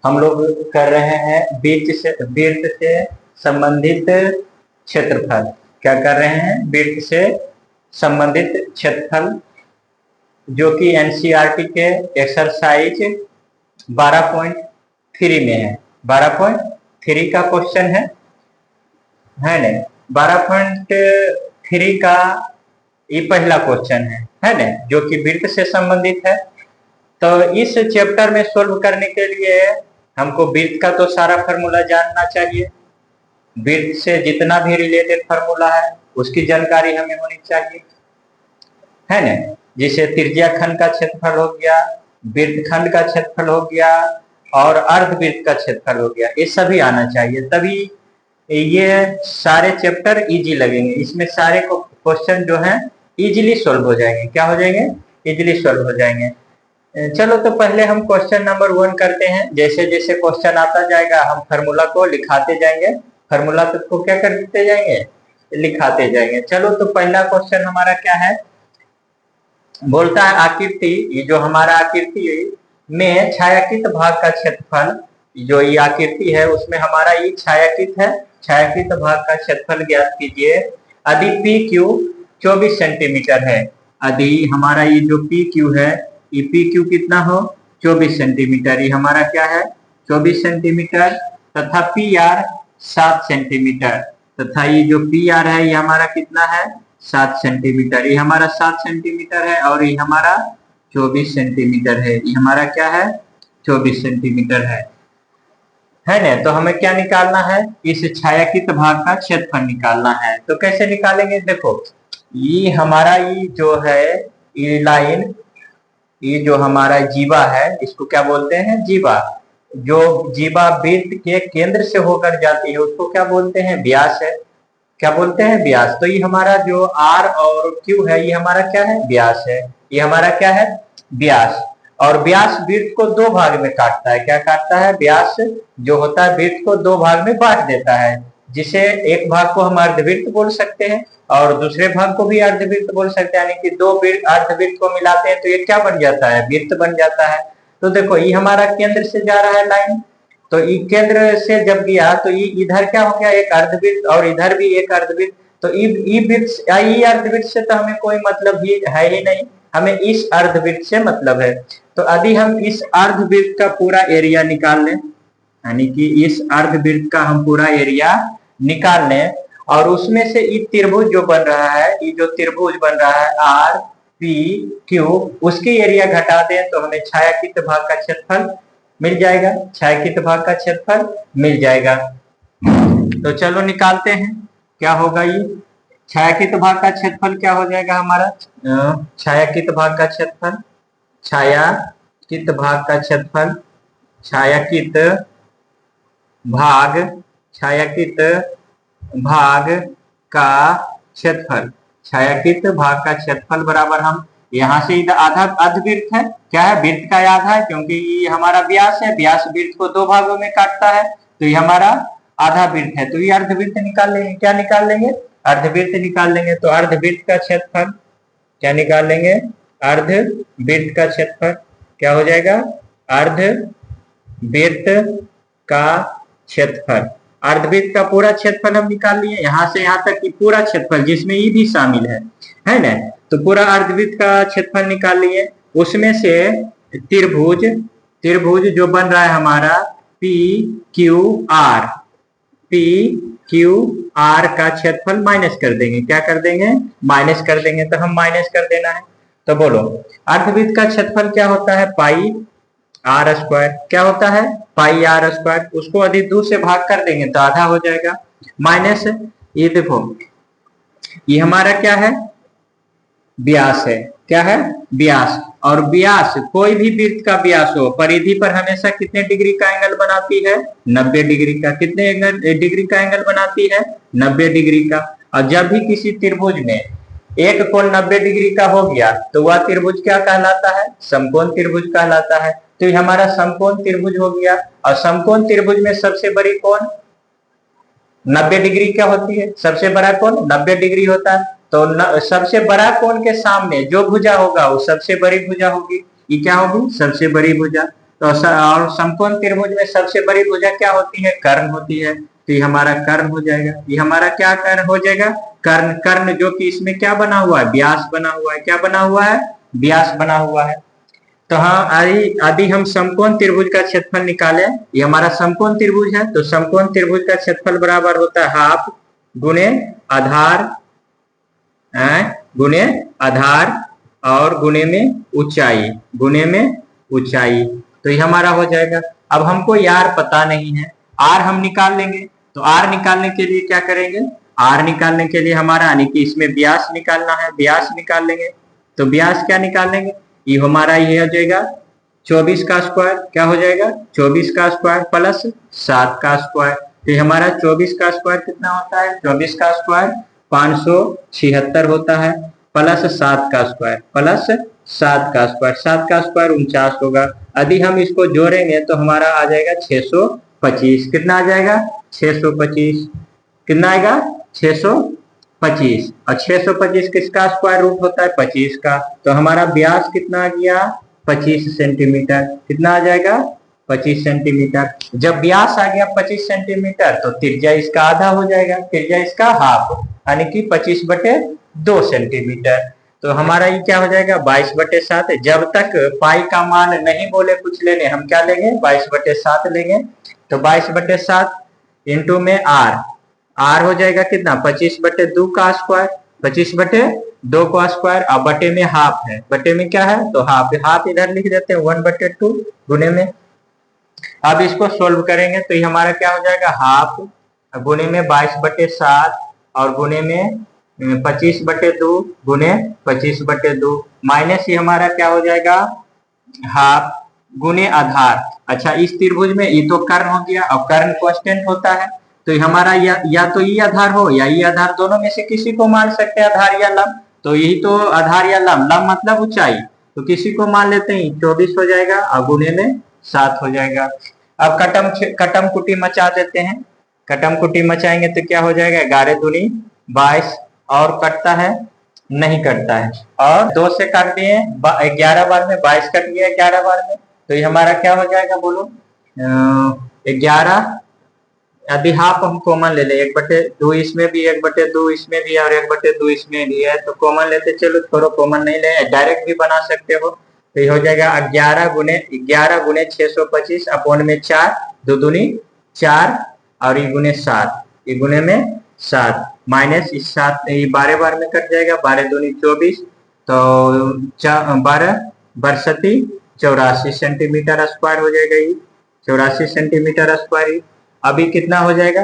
हम लोग कर रहे हैं वृत्त से संबंधित क्षेत्रफल। क्या कर रहे हैं? वृत्त से संबंधित क्षेत्रफल, जो कि एनसीईआरटी के एक्सरसाइज 12.3 में है। 12.3 का क्वेश्चन है ना? 12.3 का ये पहला क्वेश्चन है ना, जो कि वृत्त से संबंधित है। तो इस चैप्टर में सोल्व करने के लिए हमको वृत्त का तो सारा फार्मूला जानना चाहिए। वृत्त से जितना भी रिलेटेड फार्मूला है उसकी जानकारी हमें होनी चाहिए, है ना? जैसे त्रिज्या खंड का क्षेत्रफल हो गया, वृत्त खंड का क्षेत्रफल हो गया और अर्धवृत्त का क्षेत्रफल हो गया, ये सभी आना चाहिए, तभी ये सारे चैप्टर इजी लगेंगे। इसमें सारे क्वेश्चन जो हैं इजीली सॉल्व हो जाएंगे। क्या हो जाएंगे? इजीली सॉल्व हो जाएंगे। चलो तो पहले हम क्वेश्चन नंबर 1 करते हैं। जैसे जैसे क्वेश्चन आता जाएगा हम फार्मूला को लिखाते जाएंगे, फार्मूला को क्या करते जाएंगे? लिखाते जाएंगे। चलो तो पहला क्वेश्चन हमारा क्या है? बोलता है आकृति, ये जो हमारा आकृति में छायांकित भाग का क्षेत्रफल, जो ये आकृति है उसमें हमारा ये छायांकित है, छायांकित भाग का क्षेत्रफल ज्ञात कीजिए। यदि पी क्यू 24 सेंटीमीटर है, यदि हमारा ये जो पी क्यू है, ये पी क्यू कितना हो? 24 सेंटीमीटर। ये हमारा क्या है? 24 सेंटीमीटर। तथा पी आर 7 सेंटीमीटर, तथा ये जो पी आर है ये हमारा कितना है? 7 सेंटीमीटर। ये हमारा 7 सेंटीमीटर है और ये हमारा 24 सेंटीमीटर है। ये हमारा क्या है? 24 सेंटीमीटर है ना? तो हमें क्या निकालना है? इस छायांकित भाग का क्षेत्रफल निकालना है। तो कैसे निकालेंगे? देखो, ये हमारा ये जो है ये लाइन, ये जो हमारा जीवा है इसको क्या बोलते हैं? जीवा। जो जीवा वृत्त के केंद्र से होकर जाती है उसको क्या बोलते हैं? व्यास है। क्या बोलते हैं? व्यास। तो ये हमारा जो आर और क्यू है ये हमारा क्या है? व्यास है। ये हमारा क्या है? व्यास। और व्यास वृत्त को 2 भाग में काटता है। क्या काटता है? व्यास जो होता है वृत्त को 2 भाग में बांट देता है, जिसे एक भाग को हम अर्धवृत्त बोल सकते हैं और दूसरे भाग को भी अर्धवृत्त बोल सकते हैं। यानी कि 2 अर्धवृत्त को मिलाते हैं तो ये क्या बन जाता है? वृत्त बन जाता है। तो देखो, ये हमारा केंद्र से जा रहा है लाइन, तो ये केंद्र से जब गया तो ये इधर क्या हो गया? एक अर्धवृत्त, और इधर भी एक अर्धवृत्त। तो ये अर्धवृत्त से तो हमें कोई मतलब ही है ही नहीं, हमें इस अर्धवृत्त से मतलब है। तो यदि हम इस अर्धवृत्त का पूरा एरिया निकाल लें, यानी कि इस अर्धवृत्त का हम पूरा एरिया निकाल लें और उसमें से ये त्रिभुज जो बन रहा है, ये जो त्रिभुज बन रहा है आर पी क्यू, उसकी एरिया घटा दें तो हमें छायांकित भाग का क्षेत्रफल मिल जाएगा। छायांकित भाग का क्षेत्रफल मिल जाएगा। तो चलो निकालते हैं क्या होगा। ये छायांकित भाग का क्षेत्रफल क्या हो जाएगा हमारा? छायांकित भाग का क्षेत्रफल, छायांकित भाग का क्षेत्रफल, छायांकित भाग, छायांकित भाग का क्षेत्रफल, छायांकित भाग का क्षेत्रफल बराबर हम यहाँ से इधर आधा अर्धवृत्त है। क्या है? वृत्त का आधा है, क्योंकि ये हमारा व्यास है, व्यास वृत्त को 2 भागों में काटता है, तो ये हमारा आधा वृत्त है। तो ये अर्धवृत्त निकाल लेंगे। क्या निकाल लेंगे? अर्धवृत्त निकाल लेंगे। तो अर्धवृत्त का क्षेत्रफल क्या निकाल लेंगे? अर्धवृत्त का क्षेत्रफल क्या हो जाएगा? अर्धवृत्त का क्षेत्रफल। अर्धवृत्त का पूरा क्षेत्रफल हम निकाल लिए, यहाँ से यहाँ तक की पूरा क्षेत्रफल जिसमें ये भी शामिल है ना? तो पूरा अर्धवृत्त का क्षेत्रफल निकाल लिए। उसमें से त्रिभुज जो बन रहा है हमारा P Q R, P Q R का क्षेत्रफल माइनस कर देंगे। क्या कर देंगे? माइनस कर देंगे। तो हम माइनस कर देना है। तो बोलो, अर्धवृत्त का क्षेत्रफल क्या होता है? पाई आर स्क्वायर। क्या होता है? पाई आर स्क्वायर। उसको यदि 2 से भाग कर देंगे तो आधा हो जाएगा। माइनस ये देखो, ये हमारा क्या है? व्यास है। क्या है? व्यास। और व्यास कोई भी वृत्त का व्यास हो, परिधि पर हमेशा कितने डिग्री का एंगल बनाती है? 90 डिग्री का। कितने डिग्री का एंगल बनाती है? 90 डिग्री का। और जब भी किसी त्रिभुज में एक कोण 90 डिग्री का हो गया तो वह त्रिभुज क्या कहलाता है? समकोण त्रिभुज कहलाता है। तो ये हमारा समकोण त्रिभुज हो गया। और समकोण त्रिभुज में सबसे बड़ी कोण 90 डिग्री क्या होती है? सबसे बड़ा कोण 90 डिग्री होता है। तो सबसे बड़ा कोण के सामने जो भुजा होगा वो सबसे बड़ी भुजा होगी। ये क्या होगी? सबसे बड़ी भुजा। तो और समकोण त्रिभुज में सबसे बड़ी भुजा क्या होती है? कर्ण होती है। तो ये हमारा कर्ण हो जाएगा। ये हमारा क्या कर्ण हो जाएगा? कर्ण। कर्ण जो कि इसमें क्या बना हुआ है? व्यास बना हुआ है। क्या बना हुआ है? व्यास बना हुआ है। तो हाँ, यदि हम समकोण त्रिभुज का क्षेत्रफल निकाले, ये हमारा समकोण त्रिभुज है, तो समकोण त्रिभुज का क्षेत्रफल बराबर होता है हाफ गुणे आधार, गुणे आधार और गुणे में ऊंचाई, गुणे में ऊंचाई। तो ये हमारा हो जाएगा। अब हमको यार पता नहीं है, आर हम निकाल लेंगे। तो आर निकालने के लिए क्या करेंगे? आर निकालने के लिए हमारा यानी कि इसमें व्यास निकालना है, व्यास निकाल लेंगे। तो व्यास क्या निकाल लेंगे? ये हमारा ये हो जाएगा 24 का स्क्वायर। क्या हो जाएगा? 24 का स्क्वायर प्लस 7 का स्क्वायर। तो ये हमारा 24 का स्क्वायर कितना होता है? 24 का स्क्वायर 576 होता है, प्लस 7 का स्क्वायर, प्लस 7 का स्क्वायर, 7 का स्क्वायर 49 होगा। यदि हम इसको जोड़ेंगे तो हमारा आ जाएगा 625। कितना आ जाएगा? 625। कितना आएगा? 625। और 625 किसका स्क्वायर रूट होता है? 25 का। तो हमारा व्यास कितना आ गया? 25 सेंटीमीटर। कितना आ जाएगा? 25 सेंटीमीटर। जब व्यास आ गया 25 सेंटीमीटर तो त्रिज्या इसका आधा हो जाएगा, त्रिज्या इसका हाफ, यानी कि 25/2 सेंटीमीटर। तो हमारा ये क्या हो जाएगा? 22/7। जब तक पाई का मान नहीं बोले कुछ लेने, हम क्या लेंगे? 22/7 लेंगे। तो 22/7 इंटू में आर, आर हो जाएगा कितना? 25/2 का स्क्वायर, 25/2 का स्क्वायर। अब बटे में हाफ है, बटे में क्या है? तो हाफ, हाफ इधर लिख देते हैं 1/2 गुने में। अब इसको सोल्व करेंगे तो ये हमारा क्या हो जाएगा? हाफ गुने में 22/7 और गुने में 25/2 गुने 25/2 माइनस ये हमारा क्या हो जाएगा? हाफ गुने आधार। अच्छा, इस त्रिभुज में ये तो कर्ण हो गया, और कर्ण कांस्टेंट होता है। तो ये हमारा या तो ये आधार हो या ये आधार, दोनों में से किसी को मान सकते हैं, आधार या लंब। तो यही तो आधार या लंब, लंब मतलब ऊंचाई, तो किसी को मान लेते हैं। 24 हो जाएगा और गुने में 7 हो जाएगा। अब कटम कुटी मचा देते हैं। कटम कुटी मचाएंगे तो क्या हो जाएगा? 11 दूनी 22। और कटता है? नहीं कटता है। और 2 से काट दिए 11 बार में, 22 कट गया 11 बार में। तो ये हमारा क्या हो जाएगा? बोलो 11। यदि हाफ हम कॉमन ले ले, 1/2 इसमें भी, 1/2 इसमें भी और 1/2 इसमें भी है, तो कॉमन लेते चलो, थोड़ा कॉमन नहीं ले, डायरेक्ट भी बना सकते हो। तो ये हो जाएगा 11 गुने 625 अपॉन में 4, 2 दूनी 4 और ये गुने 7, ये गुने में 7 माइनस इस 7, ये 12 बार में कट जाएगा, 12 दूनी 24, तो 12 बरसती 84 सेंटीमीटर स्क्वायर हो जाएगा। ये 84 सेंटीमीटर स्क्वायर। अभी कितना हो जाएगा?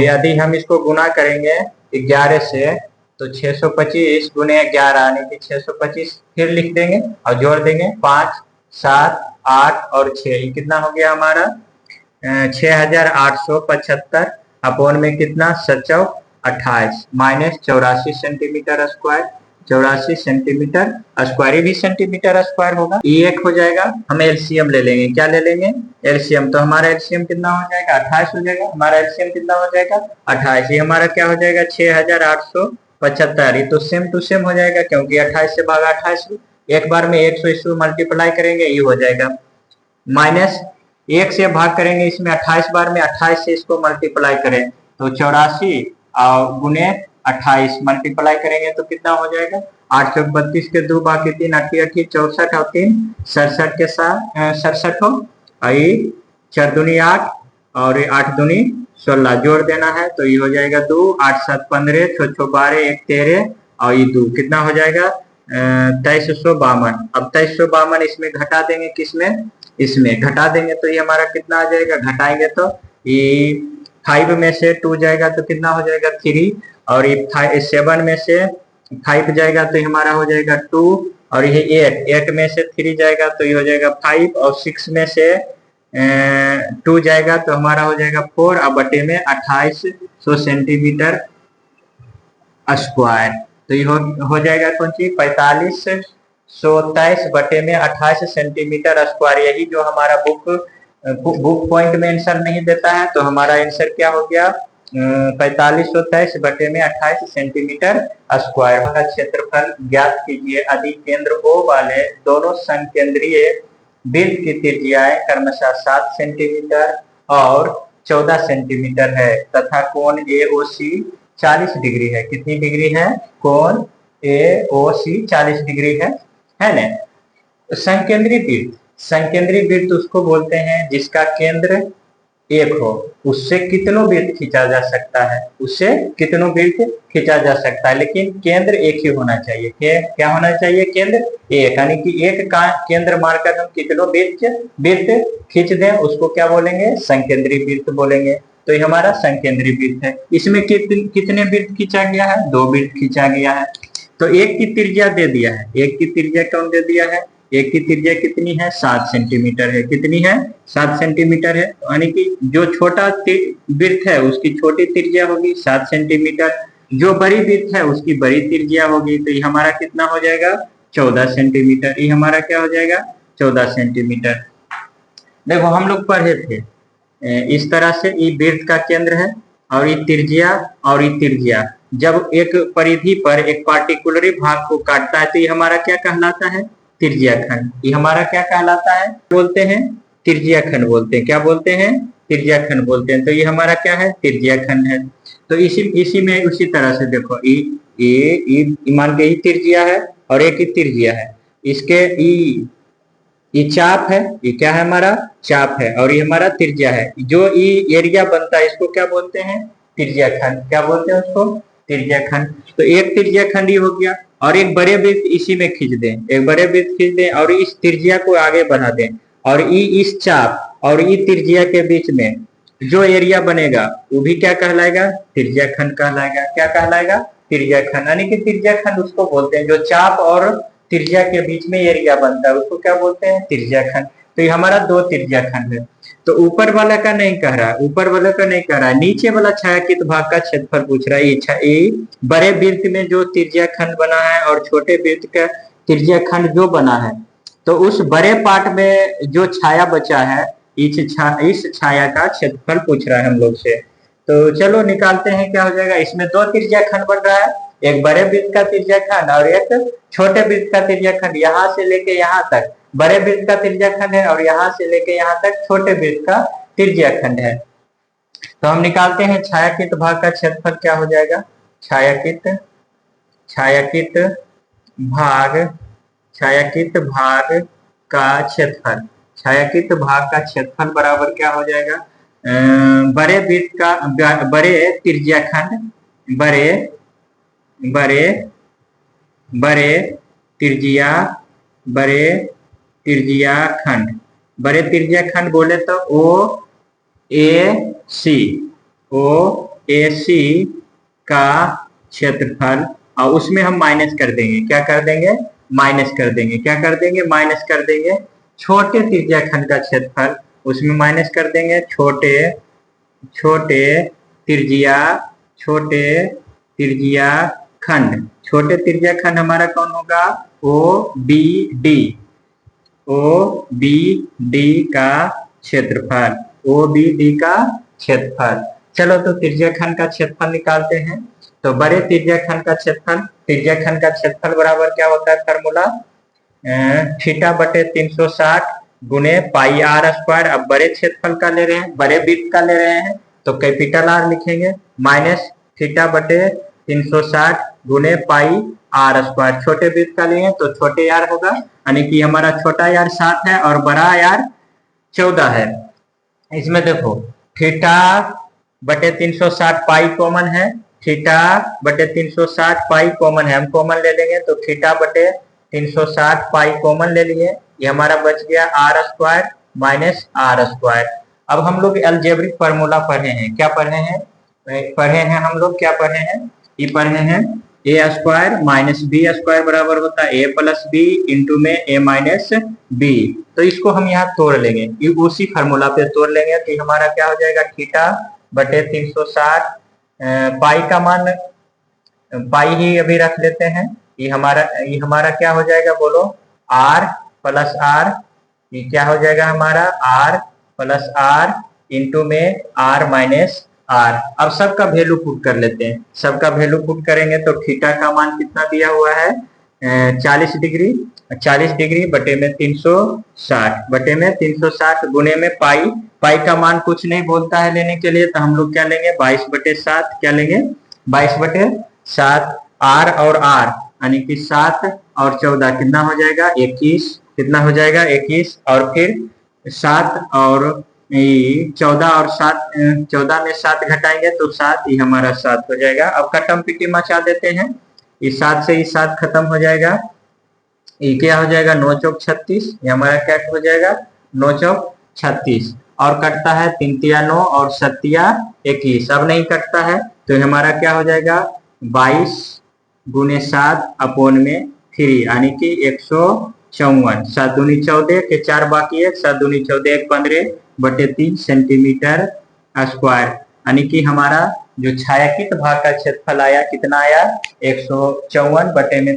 यदि हम इसको गुना करेंगे 11 से, तो 625 गुने 11 यानी कि 625 फिर लिख देंगे और जोड़ देंगे 5, 7, 8 और 6। ये कितना हो गया हमारा? 6875 अपॉन में कितना? 728 minus 84 centimetre square, 84 centimetre square, ये भी सेंटीमीटर स्क्वायर होगा। ये एक हो जाएगा। हम एलसीएम ले लेंगे। क्या ले लेंगे? एलसीएम। तो हमारा एलसीएम कितना हो जाएगा? 28 हो जाएगा। हमारा एलसीएम कितना हो जाएगा? 28। ये हमारा क्या हो जाएगा? 6875। ये तो सेम टू सेम हो जाएगा, क्योंकि 28 से भागा 28, एक बार में 100 इसको मल्टीप्लाई करेंगे, ये हो जाएगा। माइनस 1 से भाग करेंगे इसमें 28 बार में, 28 से इसको मल्टीप्लाई करें तो 84 और गुने 28 मल्टीप्लाई करेंगे तो कितना हो जाएगा? 832 के 2 बाकी 3, 8 8 64 और 3 67 के साथ 67 हो, 4 दूनी 8 और 8 दूनी 16 जोड़ देना है तो ये हो जाएगा 2, 8 7 15, 6 6 12, 1 13 और ये 2 कितना हो जाएगा? 2352। अब 2352 इसमें घटा देंगे, किसमें? इसमें घटा देंगे तो ये हमारा कितना आ जाएगा? घटाएंगे तो ये 5 में से 2 जाएगा तो कितना हो जाएगा? 3 और ये 7 में से 5 जाएगा तो ये हमारा हो जाएगा 2 और ये 8 में से 3 जाएगा तो ये हो जाएगा 5 और 6 में से 2 जाएगा तो हमारा हो जाएगा 4 और बटे में 2800 सेंटीमीटर स्क्वायर। तो ये हो जाएगा कौन सी? 4523 बटे में 28 सेंटीमीटर स्क्वायर। यही जो हमारा बुक पॉइंट में आंसर नहीं देता है, तो हमारा आंसर क्या हो गया? 4523 बटे में 28 सेंटीमीटर स्क्वायर का क्षेत्रफल ज्ञात कीजिए। यदि केंद्र O वाले दोनों संकेंद्रीय वृत्त की त्रिज्याएं क्रमशः 7 सेंटीमीटर और 14 सेंटीमीटर है तथा कोण AOC 40 डिग्री है। कितनी डिग्री है? कोण AOC 40 डिग्री है ना। संकेंद्री वृत्त, संकेंद्री वृत्त उसको बोलते हैं जिसका केंद्र एक हो, उससे कितनों वृत्त खींचा जा सकता है, उससे कितनों वृत्त खींचा जा सकता है, लेकिन केंद्र एक ही होना चाहिए। क्या होना चाहिए? केंद्र एक, यानी कि एक का केंद्र मारकर हम कितनों वृत्त खींच दें उसको क्या बोलेंगे? संकेंद्री वृत्त बोलेंगे। तो ये हमारा संकेंद्री वृत्त है। इसमें कितने वृत्त खींचा गया है? 2 वृत्त खींचा गया है। तो एक की त्रिज्या दे दिया है, एक की त्रिज्या कौन दे दिया है? एक की त्रिज्या कितनी है? 7 सेंटीमीटर है। कितनी है? 7 सेंटीमीटर है, यानी कि जो छोटा वृत्त है उसकी छोटी त्रिज्या होगी 7 सेंटीमीटर, जो बड़ी वृत्त है उसकी बड़ी त्रिज्या होगी। तो ये हमारा कितना हो जाएगा? 14 सेंटीमीटर। ये हमारा क्या हो जाएगा? 14 सेंटीमीटर। देखो हम लोग पढ़े थे इस तरह से, ये वृत्त का केंद्र है और ये त्रिज्या और ये त्रिज्या जब एक परिधि पर एक पार्टिकुलर भाग को काटता है तो ये हमारा क्या कहलाता है? त्रिज्याखंड। ये हमारा क्या कहलाता है? बोलते हैं त्रिज्याखंड बोलते हैं। क्या बोलते हैं? त्रिज्याखंड बोलते हैं। तो ये हमारा क्या है? त्रिज्याखंड है। तो इसी में उसी तरह से देखो ये मान के ही त्रिज्या है और एक ही त्रिज्या है। इसके ये चाप है, ये क्या है? हमारा चाप है और ये हमारा त्रिज्या है। जो ये एरिया बनता है इसको क्या बोलते हैं? त्रिज्याखंड। क्या बोलते हैं उसको? त्रिज्याखंड। तो एक त्रिज्याखंड ही हो गया और एक बड़े वृत्त इसी में खींच दें, एक बड़े वृत्त खींच दें और इस त्रिज्या को आगे बढ़ा दें और इस चाप और इस त्रिज्या के बीच में जो एरिया बनेगा वो भी क्या कहलाएगा? त्रिज्याखंड कहलाएगा। क्या कहलाएगा? त्रिज्याखंड। यानी कि त्रिज्याखंड उसको बोलते हैं जो चाप और त्रिज्या के बीच में एरिया बनता है उसको क्या बोलते हैं? त्रिज्याखंड। तो ये हमारा 2 त्रिज्याखंड है। तो ऊपर वाला का नहीं कह रहा है, ऊपर वाला का नहीं कह रहा है, नीचे वाला छायांकित भाग का क्षेत्रफल पूछ रहा है। ये बड़े वृत्त में जो त्रिज्याखंड बना है और छोटे वृत्त का त्रिज्याखंड जो बना है, तो उस बड़े पार्ट में जो छाया बचा है इस छाया का क्षेत्रफल पूछ रहा है हम लोग से। तो चलो निकालते हैं क्या हो जाएगा। इसमें 2 त्रिज्याखंड बन रहा है, एक बड़े वृत्त का त्रिज्याखंड और एक छोटे वृत्त का त्रिज्याखंड। यहाँ से लेके यहाँ तक बड़े वृत्त का त्रिज्याखंड है और यहाँ से लेके यहाँ तक छोटे वृत्त का त्रिज्याखंड है। तो हम निकालते हैं छायांकित भाग का क्षेत्रफल क्या हो जाएगा? छायांकित भाग का क्षेत्रफल, छायांकित भाग का क्षेत्रफल बराबर क्या हो जाएगा? बड़े वृत्त का बड़े त्रिज्याखंड बड़े त्रिज्याखंड बोले तो OAC का क्षेत्रफल और उसमें हम माइनस कर देंगे। क्या कर देंगे? माइनस कर देंगे। क्या कर देंगे? माइनस कर देंगे छोटे त्रिज्याखंड का क्षेत्रफल, उसमें माइनस कर देंगे छोटे त्रिज्याखंड। छोटे त्रिज्याखंड हमारा कौन होगा? OBD का क्षेत्रफल, OBD का क्षेत्रफल। चलो तो त्रिज्याखंड का क्षेत्रफल निकालते हैं। तो बड़े त्रिज्याखंड का क्षेत्रफल बराबर क्या होता है? फॉर्मूला θ/360 गुणे पाई r स्क्वायर। अब बड़े क्षेत्रफल का ले रहे हैं, बड़े वृत्त का ले रहे हैं तो कैपिटल R लिखेंगे माइनस θ/360 गुणे पाई r स्क्वायर। छोटे वृत्त का लिए तो छोटे r होगा, यानी कि हमारा छोटा r 7 है और बड़ा r 14 है। इसमें देखो θ/360 पाई कॉमन है, θ/360 पाई कॉमन है, हम कॉमन ले लेंगे तो θ/360 पाई कॉमन ले लिए, ये हमारा बच गया r square minus r square. अब हम लोग अलजेब्रिक फार्मूला पढ़े हैं। क्या पढ़े हैं? हम लोग क्या पढ़े हैं? ये पढ़े हैं a square minus b square बराबर होता है a प्लस बी इंटू में a माइनस बी। तो इसको हम यहाँ तोड़ लेंगे, ये उसी फार्मूला पे तोड़ लेंगे तो हमारा क्या हो जाएगा? θ/360 पाई का मान पाई ही अभी रख लेते हैं। ये हमारा क्या हो जाएगा? बोलो r प्लस r। ये क्या हो जाएगा हमारा? r प्लस r इंटू में r माइनस r। अब सबका वैल्यू पुट कर लेते हैं। सबका वैल्यू पुट करेंगे तो थीटा का मान कितना दिया हुआ है? 40 डिग्री। 40 डिग्री बटे में 360 बटे में 360 गुने में पाई। पाई का मान कुछ नहीं बोलता है लेने के लिए, तो हम लोग क्या लेंगे 22/7। क्या लेंगे 22/7। आर और आर यानी कि 7 और 14 कितना हो जाएगा 21। कितना हो जाएगा 21। और फिर 7 और 14 और 7, 14 में 7 घटाएंगे तो 7, ये हमारा 7 हो जाएगा। अब कटम पिटी मचा देते हैं, इस 7 से इस 7 खत्म हो जाएगा। ये क्या हो जाएगा 9 चौक 36। ये हमारा क्या हो जाएगा 9 चौक 36। और कटता है 3 तिया 9 और 7 तिया 21। अब नहीं कटता है तो हमारा क्या हो जाएगा 22 गुने 7 अपोन में 3 यानी कि 154। 7 दूनी 14 के 4 बाकी है, 7 दूनी 14 1 15 बटे 3 सेंटीमीटर स्क्वायर। यानी कि हमारा जो छायांकित भाग का क्षेत्रफल आया कितना आया 154 बटे में